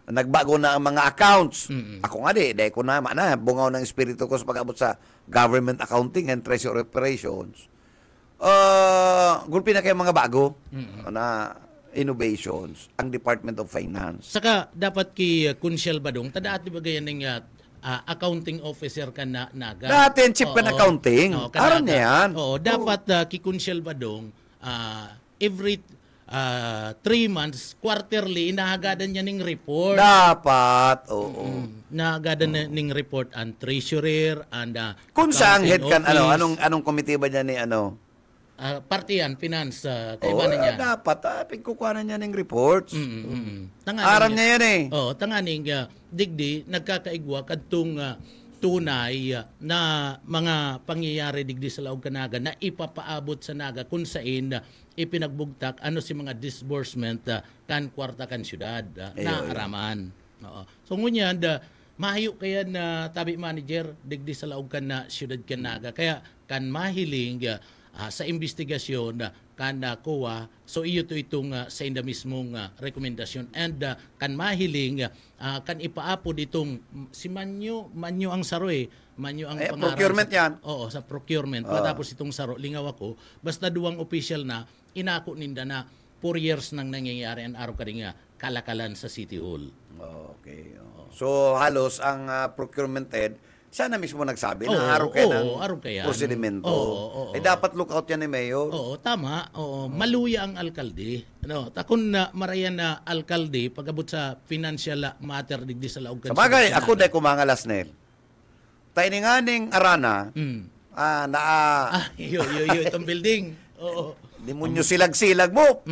nagbago na ang mga accounts. Ako nga dahil ko naman bungaw ng espiritu ko sa pag-abot sa government accounting and treasury operations. Gulpi na kayo mga bago na innovations, ang Department of Finance. Saka dapat ki Kunsyel Badong, tadaat di ba ganyan ng accounting officer ka na naga. Dati ang chief ka na accounting. Aram niya yan. Oo, dapat ki Kunsyel Badong, every 3 months, quarterly, inahagadan niya ng report. Dapat, oo. Nahagadan ning report ang treasurer, and kung saan head kan, office. anong committee ba niya ni Party yan, finance, kaibanan niya. Dapat, pagkukuhanan niya ng reports. Aram niya yan eh. Oo, tanganing digdi, nagkakaigwa kadtong tunay na mga pangyayari digdi sa laog kanaga na ipapaabot sa naga kung saan ipinagbugtak ano si mga disbursement kan kwarta kan syudad na araman. Oo. So ngunyan mahayo kaya na tabi manager digdi sa laog kan na syudad kanaga kaya kan mahiling sa investigasyon kan kuha so iyo to itong sa inda mismong rekomendasyon and kan mahiling kan ipaapod itong si Manyo ang saro Manyo ang pangaral procurement yan. Oo, sa procurement matapos itong saro lingaw ako basta duwang official na inako ninda na 4 years nang nangyayari ang araw kadinga kalakalan sa City Hall. Okay. So halos ang procurement head siya na mismo nagsabi na araw kaya ng prosedimento. Dapat lookout yan ni Mayor. Oo, tama. Oo, maluya ang alkalde. Takon na marayan na alkalde pag-abot sa financial matter digdi sa laog kan. Sabagay, ako dahil kumangalas nil. Tayo ni nga ning arana, itong building. Oo. Demonyo silag-silag mo.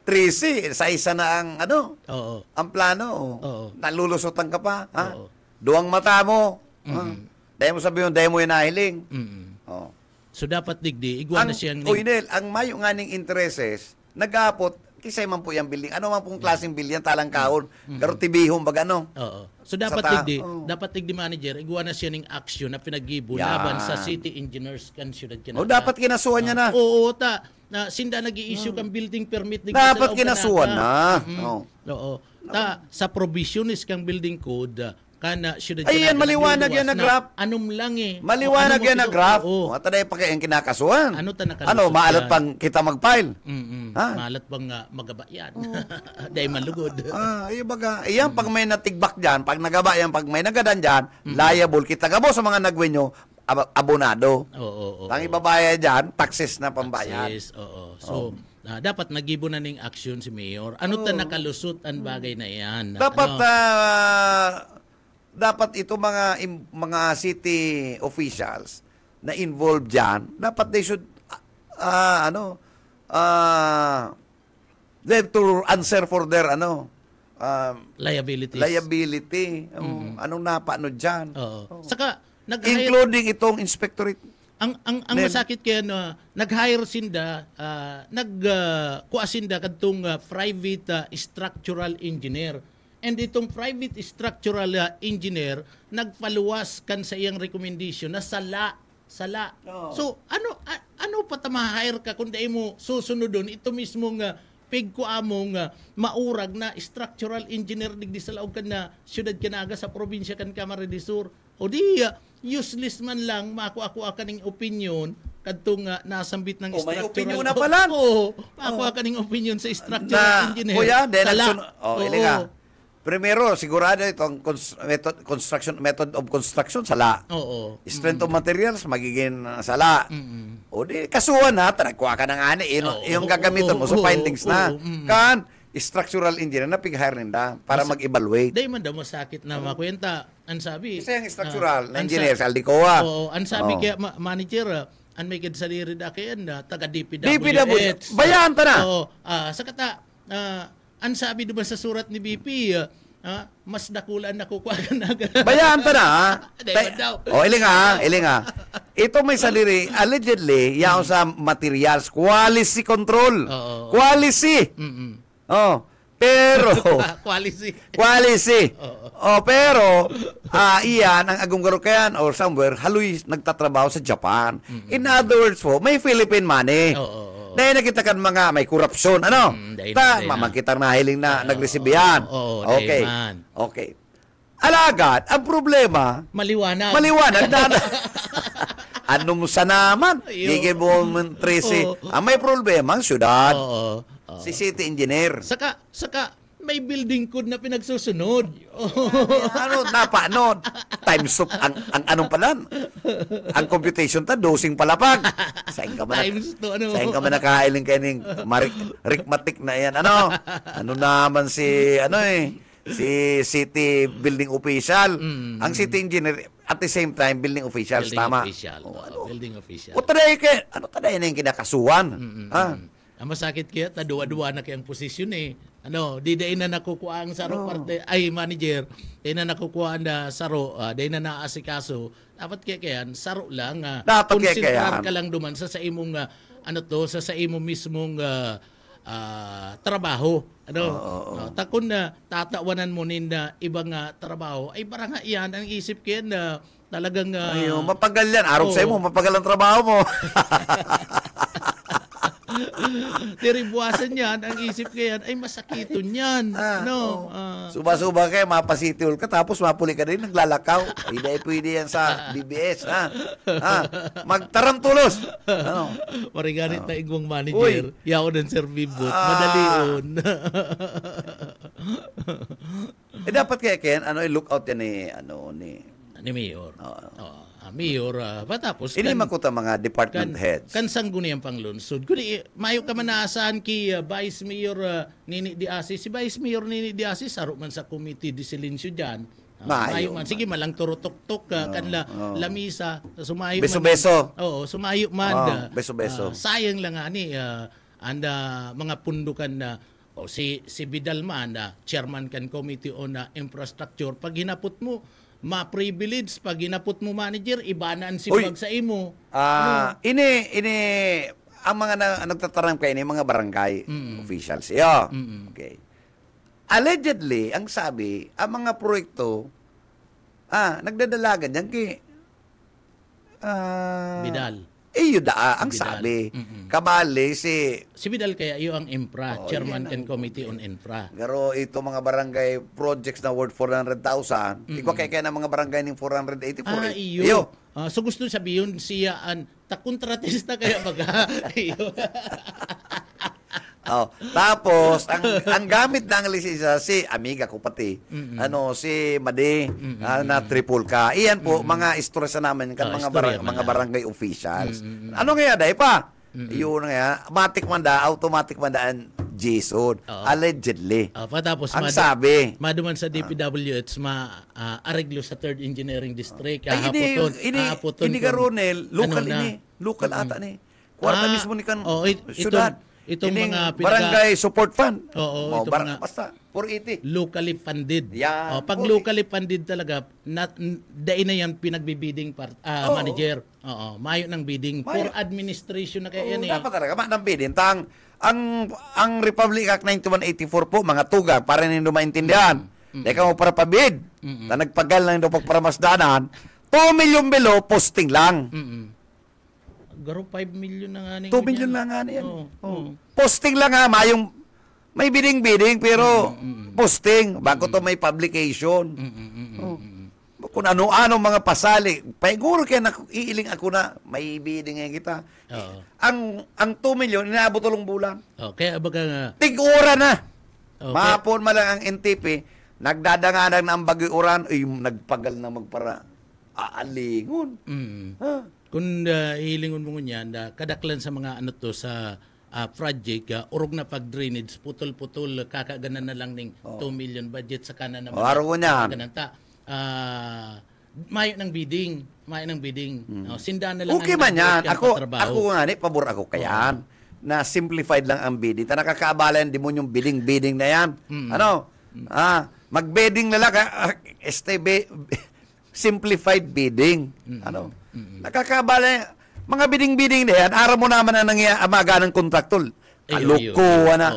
3C, sa isa na ang ang plano. Nalulusotan ka pa. Duwang mata mo. Dahil mo sabihin, dahil mo yung nahiling. So dapat digdi, igwa na siyang... ang mayo nga ning intereses, nag-aapot, kisay man po yung building. Ano man pong klaseng building, talang kaon. Garo tibihong baga Oo. So dapat digdi manager, igwa na siya ning action na pinag-ibo laban sa city engineers kan syudad kinaga. Dapat kinasuhan niya na. Oo, na sinda nag-i-issue kang building permit digdi dapat kinasuhan na. Oo. Sa provisionis kang building code, kana syudad ay yan maliwanag yan na graph. Anom lang maliwanag yan na graph. Taday pa kayang kinakasuhan. Maalat pang kita mag-file. Maalat pang magaba yan. Dahil malugod. Iyan pag may natigbak dyan, pag nagaba yan, pag may nagadan dyan, liable kita gabo sa mga nagwinyo, abonado. Tangi babayad dyan, taxes na pambayad. So, dapat nagibo na ning action si Mayor. Ano ta nakalusot ang bagay na yan? Dapat ito mga city officials na involved diyan, dapat they should they have to answer for their liabilities. Anong napano diyan? Saka including itong inspectorate. Ang masakit kaya nag-hire sinda nagkuha sinda kadtong private structural engineer. And itong private structural engineer nagpaluwas kan sa iyang recommendation na sala. So ano pa ta ma-hire ka kun dai mo susunodon ito mismo nga pigko among maurag na structural engineer digdi sa laog kan na syudad kanaga sa probinsya kan Camarines Sur. O di useless man lang ako kaning opinion kadtong nasambit ng structural. May opinion na pala. Ako kaning opinion sa structural engineer. Kuya, ilinga. Primero, sigurado itong method of construction, sala. Strength of materials, magiging sala. O di, kasuhan na, nagkuha ka ng ani, yung gagamitan mo sa findings na. Kan, structural engineer na pig-hire nila para mag-evaluate. Dahil man daw masakit na makwenta. Ang sabi... Kasi yung structural engineer, sa Aldicoa. Ang sabi kaya manager, ang may kadsaliri da kayan na taga-DPWH. Bayan ta na! Sa kata, ang sabi diba sa surat ni BP, mas dakulan na kukuha ka na. Bayaan ta na, ilinga. Ito may saliri, allegedly, yaw sa materials, quality control. Quality. Pero, Quality. pero, iyan, ang agong kayan or somewhere, haloy nagtatrabaho sa Japan. In other words po, may Philippine money. Dahil nakita kan mga may korupsyon, ano? Makitang nahiling na nag-receive yan. Okay. Okay. Alagad, ang problema, Maliwanag na anong sa naman? Higit mo 13. Ang may problema, ang syudad. Si city engineer. Saka may building code na pinagsusunod. Napaano? Times of, ang anong pala? Ang computation ta, dosing palapag. Saan ka man nakailing kayo ng arithmetic na yan? Ano naman si city building official. Ang city engineer, at the same time, building officials, tama? Building official. O taday na yung kinakasuhan. Ang masakit kaya, taduwa-duwa na kayang posisyon eh. Di na nakukuha ang saro parte, ay manager, di na nakukuha na saro, di na naasikaso. Dapat kaya saro lang. Dapat konsentrar ka lang duman sa imong, sa imong mismong trabaho. Takon na tatawanan mo na ibang trabaho, ay parang iyan ang isip kaya na talagang... mapagal yan. Arog sa'yo mo, mapagal ang trabaho mo. Tiribuasan yan, ang isip kaya ay masakiton yan. Suba-suba kayo, mapasitiol ka, tapos mapuli ka din, naglalakaw. Hindi pwede yan sa BBS. Magtarantulos. Mariganit na ingong manager, yaon ng servibot, madalion. Dapat kaya look out yan ni Mayor. Mayor, patapos ini makuta mga department heads. Kansang guni ang panglunsod. Kuni mayo ka man naasahan ki Vice Mayor Nini Diasi. Si Vice Mayor Nini Diasi saro man sa committee de silencio diyan. Mayo man sige malang turutok-tok kanla lamisa sumayo man. Beso-beso. Sumayo man. Beso-beso. Sayang lang ani anda mga pundukan na si Bidal man chairman kan committee on infrastructure pag hinapot mo ma-privilege pag ginapot mo manager, ibanan si pag sa imo. Ini ang mga nagtatarang kayo mga barangay officials. Okay. Allegedly, ang sabi, ang mga proyekto nagdadalagan yan Bidal. Ang sabi. Kabali si Bidal kaya iyo ang infra, chairman and committee on infra. Pero ito mga barangay projects na worth 400,000, ikaw kaya ng mga barangay ng 484. Iyo. So gusto sabihin siya takontratista kaya baga. Iyo. Tapos ang gamit ng lisensya si amiga ko pati si Made na triple ka iyan po mga istorya sa namin kan mga barangay officials ano nga dai pa yun nga automatic man daan Jason allegedly tapos ang sabi maduman sa DPWH areglo sa 3rd Engineering District hapoton ini karonel local ata ni kwarta mismo ni kan syudad. Itong mga barangay support fund. Itong mga basta 480. Locally funded. Yan. Pag locally funded talaga, dahil na yan pinagbibiding manager. Mayo ng bidding. For administration na kaya yan Dapat talaga, ng bidding. Ang Republic Act 9184 po, mga tuga, para ninyo maintindihan. Dahil mo para pabid. Na nagpagal lang ito pagparamasdanan. 2 million below, posting lang. Garo 5 million na nga 2 million lang nga yan. Posting lang may bidding pero posting bago to may publication. Kung ano-ano mga pasali, paiguro kaya iiling ako na may bidding nga kita. Ang 2 million inaabot ulong bulan. Kaya baga nga tig-ura na. Mahapon lang ang NTP nagdadanganan na ang bagyo-uran nagpagal na magpara aalingon. Kung hilingon mo niyan, kadaklan sa mga sa project, urog na pag-drainage, putol-putol, kakaganan na lang ng 2 million budget sa kanan naman. Araw ko niyan. Mayo ng bidding. Sindahan na lang okay man yan. Ako nga pabor ako kayan. Na simplified lang ang bidding. Nakakaabala yan, di mo yung bidding na yan. Mag-bidding na lang, simplified bidding. Nakakabala mga bidding na yan, araw mo naman na amaga ng kontraktor. Kalukuha na.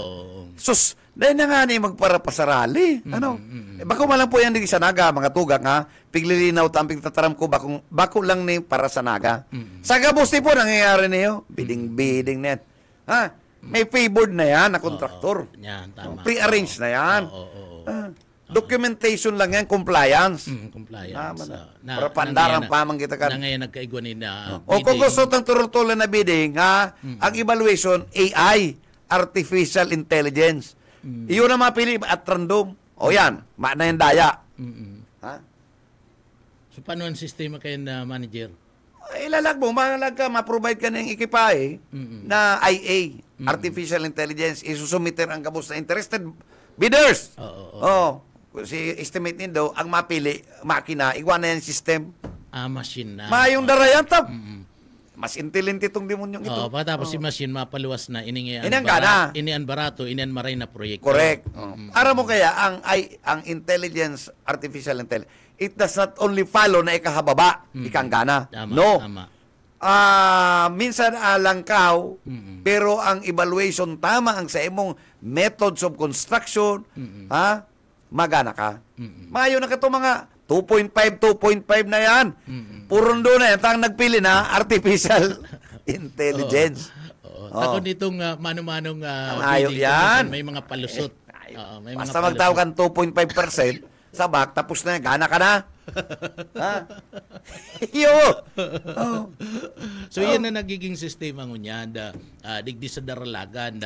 Sus, Dahil na nga ni magparapasarali. Ano? Bako malang po yan di sa naga, mga tugang ha. Piglilinaw tamping tataram ko, bako lang ni para sa naga. Sa Gabusti po, nangyayari niyo. Biding-biding net. Ha? May favored na yan, na kontraktor. Yan, tama. Pre-arranged na yan. Documentation lang yan, compliance. Compliance. Para pandarang pamang kita kan. Na ngayon nagkaigwanin na O kung gusto tang turol-tuloy na bidding, ha? Ang evaluation, AI, Artificial Intelligence. Iyon ang mapili at random. O yan, na yung daya. Ha? So, paano ang sistema kayo na manager? Ilalag mo, ma-provide ka ng ekipahe na IA, Artificial Intelligence, isusumiter ang kabus na interested bidders. Si estimate nindo, ang mapili, makina, iwan na yung system. Machine na. Mayong darayan, tab. Mas intelligent itong demonyong ito. Tapos si machine mapaluwas na inian barato, inian maray na proyekto. Correct. Ara mo kaya ang intelligence, artificial intelligence, it does not only follow na ikahababa, ikanggana. No. Tama. Minsan alangkaw, pero ang evaluation tama ang sa imong methods of construction, magana ka. Mayo na ka to mga 2.5 na yan. Puron doon na yan. Tang nagpili na artificial intelligence. Takon ditong mano-manong ayok yan. May mga palusot. Basta magtawag kan 2.5% sa back, tapos na yan. Gana ka na. So yan na nagiging sistema ngunyan digdi sa daralagan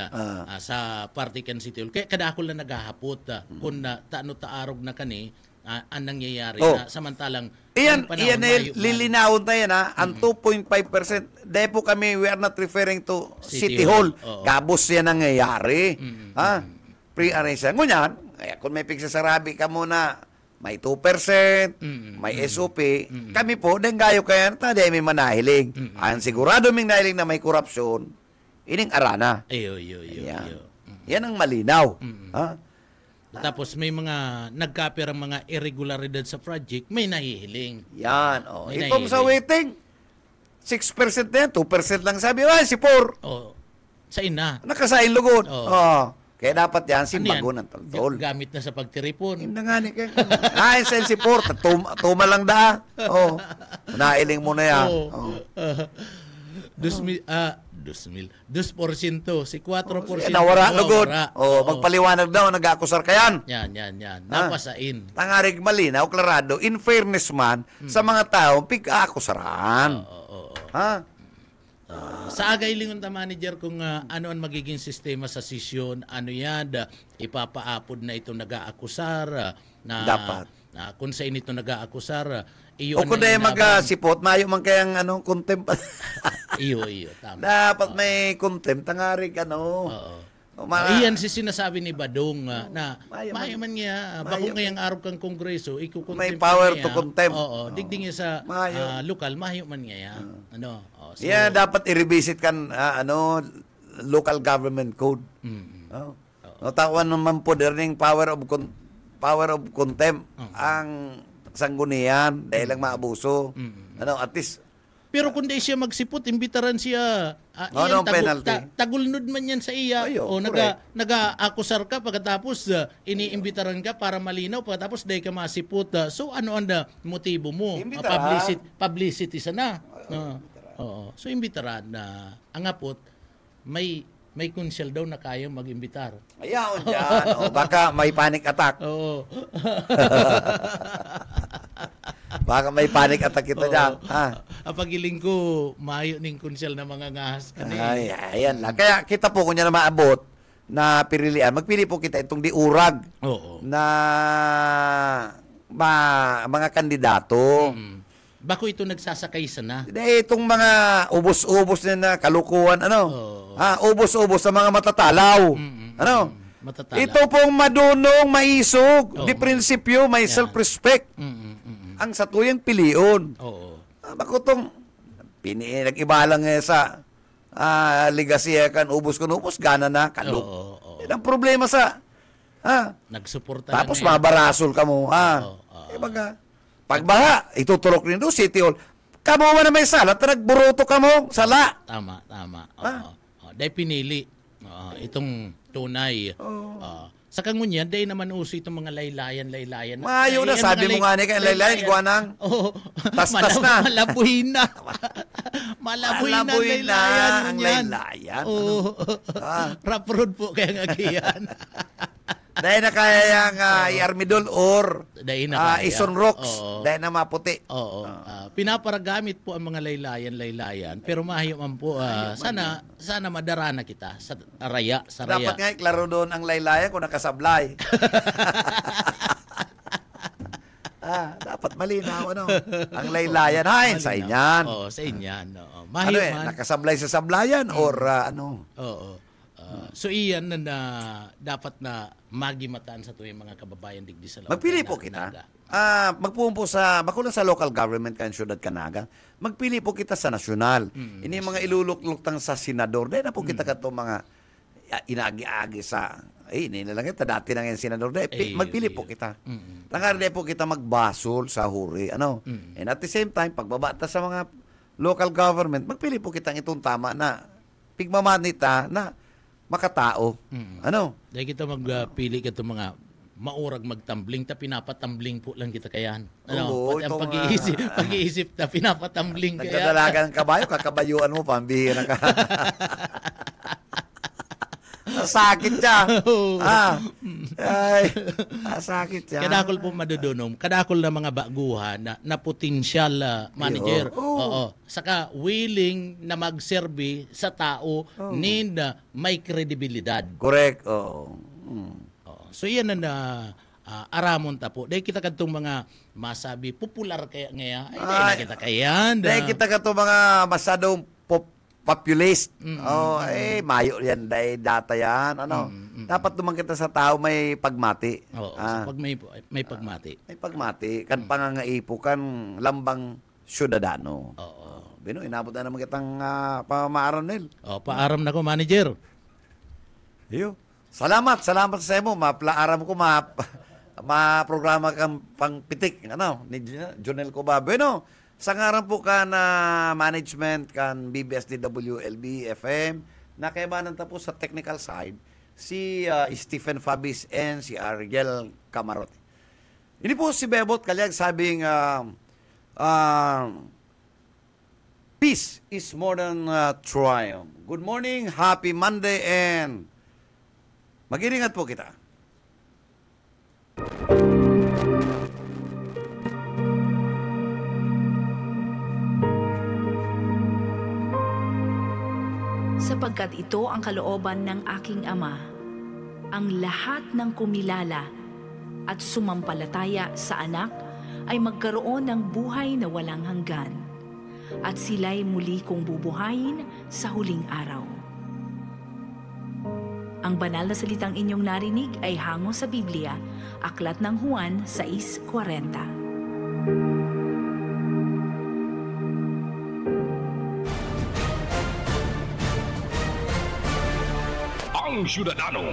sa Partikan City Hall. Kaya kadakol na naghahapot kung taano taarog na kani ang nangyayari na samantalang iyan lilinawon na yan ang 2.5%. Dahil po kami, we are not referring to City Hall. Gabos yan nangyayari. Pre-arrange yan. Ngunyan, kung may pigsasarabi ka muna, may 2%, may SOP. Kami po, gayo kaya tayo may manahiling. Ang sigurado ming nahiling na may korupsyon, ining arana. Yan ang malinaw. Tapos may mga nagkapirang mga irregularidad sa project, may nahihiling. Yan. Itong sa waiting, 6% na yan, 2% lang sabi. Si 4. Sa ina. Nakasain lugod. Kaya dapat yan, simbago ng tol. Gamit na sa pagtiripon. Hindi nga ni kayo. Si 4, tuma lang da. Nailing mo na yan. 2%, si 4%. Nawara, lugod. Magpaliwanag daw, nag-akusar ka yan. Yan. Napasain. Tangarig malinaw, klarado, in fairness man, sa mga taong pig-akusaran. Sa agay lingon ta manager kung ano ang magiging sistema sa sesyon, ano yan, ipapaapod na ito nag-aakusar, na dapat. Kung sa inito nag-aakusar, o kung dahil mag-sipot, mayo man kayang contempt. iyo, tama. Dapat may contempt, tangarig Iyan si sinasabi ni Badong na mayo man niya, bako ngayang araw kang kongreso, may power to contempt. Digding niya sa lokal, mayo man niya. Dapat i-revisit kan local government code. Tawan naman po derning power of contempt ang sanggunian dahil lang maabuso. At least pero kung di siya magsipot, imbitaran siya. Tagulnod man yan sa iya. Naga-akusar ka pagkatapos iniimbitaran ka para malinaw pagkatapos di ka masipot. So ano ang motibo mo? Publicity sana. So imbitaran na angapot may konsyel daw na kaya mag-imbitar. Ayaw dyan. Baka may panic attack. Baka may panic attack kita dyan. Pagiling ko, mayo ning konsyel na mga ngahas. Ayan lang. Kaya kita po kung yan na maabot na pirilian, magpili po kita itong diurag na mga kandidato. Bako ito nagsasakay sana? Itong mga ubos-ubos na kalukuhan, ubos-ubos sa mga matatalaw. Matatalaw. Ito pong madunong, maisog, di prinsipyo, may self-respect. Ang satuyang piliyon. Bako itong nag-iba lang sa ligasiya kan, ubos gana na, kaluk. Yan ang problema sa nagsuporta. Tapos mabarasol ka mo. Pagbaha, itutulok rin doon, City Hall. Kamo man na may sala, nagburuto ka mo, sala. Tama. Dahil pinili itong tunay Sa kangunyan, dahil naman uso itong mga laylayan. Mayo na, Ay, sabi mo nga ni kay laylayan, iguwa nang tas-tas na. Malabuhin na. Malabuhin na ang laylayan. Oo. Rough road po kaya nga kiyan. Dahil na kaya yung iarmidol or Dahil na kaya. ison rocks. Oo. Dahil na maputi. Oo. Pinaparagamit po ang mga laylayan. Pero mahiyo man po, sana madarana kita sa raya. Dapat nga iklaro doon ang laylayan kung nakasablay. Dapat malinaw, ano? Ang laylayan, sa inyan. Oo, sa inyan. Oo. Ano Mahiyo man. nakasablay sa sablayan or ano? Oo. So iyan na dapat na magimataan sa tuwing mga kababayan digdi sa loob. Magpili po kita. Magpumpo bako lang sa local government kan syudad Canaga. Magpili po kita sa nasyonal. Ini mga ilulukluk-tang sa senador. Dahil na po kita kato mga inaagi-agi sa ini na lang kita dati na ngayon senador. Magpili po kita. Tangar po kita magbasol sa huri. Ano? And at the same time, pagbabata sa mga local government, magpili po kitang itong tama na pigmamanita na makatao. Ano? Dahil kita magpili ka itong mga maurag magtambling, pinapatambling po lang kita kayan. Ano? Oo, Pati ang pag-iisip na pinapatambling kaya. Nagdadalaga ng kabayo, kakabayuan mo, pambihira ka. Sakit siya. Sakit siya. Kadakol po madudunom. Kadakol na mga baguhan na potential manager. Oo. Saka willing na magserbi sa tao need may kredibilidad. Correct. Oo. So yan na aramon ta po. Dahil kita kadtong mga masabi popular kaya ngaya. Ay, kita kayan. Dahil kita kadtong mga masadong populist. Mayo yan dahil data yan. Ano? Dapat naman kita sa tao may pagmati. Oo, pag may pagmati. May pagmati. Kan pangangaipo kan lambang syudadano. Oo. Bino, inabot na naman kitang pamaaram nil. Paaram na ko, manager. Iyo. Salamat sa mo. Maplaaram ko, ma-programa kang pangpitik. Ano? Ni Jonel Cobabe, no? Sa ngaran po ka na management kan BBSDWLB FM, nakaibanan ta po sa technical side si Stephen Fabis and si Ariel Camarote. Ini po si Bebot Kalyag sabing peace is more than triumph. Good morning, happy Monday, and mag-iringat po kita. Sapagkat ito ang kalooban ng aking Ama, ang lahat ng kumilala at sumampalataya sa Anak ay magkaroon ng buhay na walang hanggan, at sila'y muli kong bubuhayin sa huling araw. Ang banal na salitang inyong narinig ay hango sa Biblia, Aklat ng Juan 6:40. Ang Syudadano.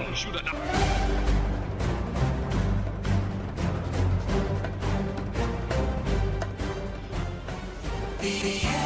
BBS